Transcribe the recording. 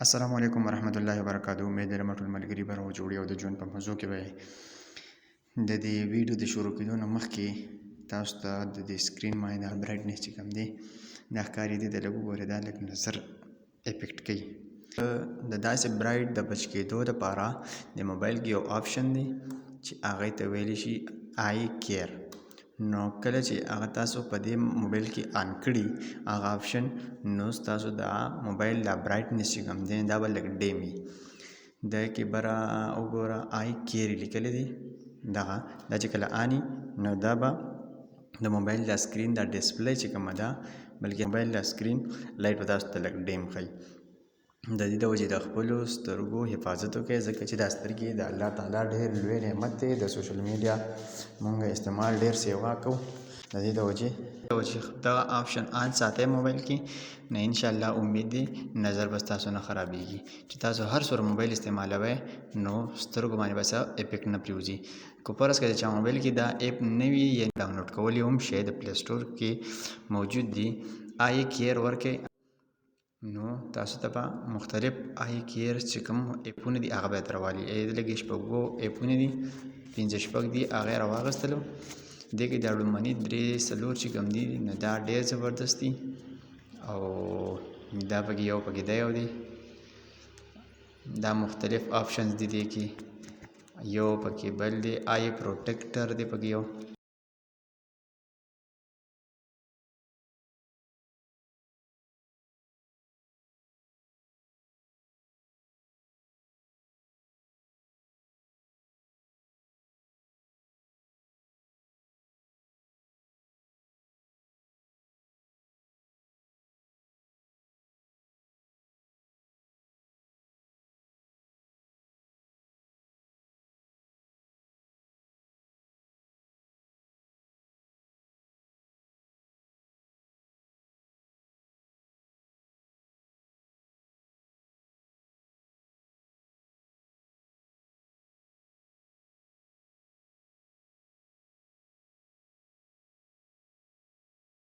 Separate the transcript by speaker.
Speaker 1: السلام علیکم ورحمت الله وبرکاتہ. امید لرم ټول ملګري به راجوړي او د ژوند په مزو کې به د دې ویډیو د شروع کېدو نه مخکې تاسو ته د دې سکرین باندې دا برایټنس چې کوم دی دا ښکارېدی د لږ وګورئ دا لږ نظر افیکټ کوي. د داسې برایټ د بچ کېدو دپاره د موبایل کې یو آپشن دی چې هغې ته ویلی شي آی کیر. نو کله چې هغه تاسو په دې موبایل کې آن کړي هغه آپشن نو ستاسو دا موبایل دا برایټنس چې کوم دی دا به لږ ډیم وي. د کې بره وګوره آی کیر لیکلی دی دغه دا چې کله آني نو دا به د موبایل دا سکرین دا ډسپلی چې کومه ده بلکې موبایل دا سکرین لایټ به تاسو ته لږ ډیم ښیي. د دې د وجې د خپلو سترګو حفاظت وکړئ ځکه چې دا سترګې د الله تعالی ډېر لوی نعمت دی. د سوشل میډیا مونږ استعمال ډېر سیوا کوو. د دې د وجې دغه آپشن آن ساتئ موبایل کې نو انشاءالله امید دی نظر به ستاسو نه خرابېږي. چې تاسو هر څومره موبایل استعمالوئ نو سترګو باندې به څه افیکټ نه پرېوځي. که فرض کړئ چې موبایل کې دا اپ نه وي یا ډاونلوډ کول یې هم شی د پلی سټور کې موجود دي آی کیر ورکړئ نو تاسو ته به مختلف آی کیر چې کوم اپونه دي هغه به یې درولي. لږې شپږو اپونه دي 5 دي هغه یې راواخیستلو. دې کې دا لومړني 3-4 چې کوم دي نو دا ډېر زبردست دي او دا پکې یو دی دا مختلف آپشنز دي دې کې یو پکې بل دی آی پروټیکټر دی پکې یو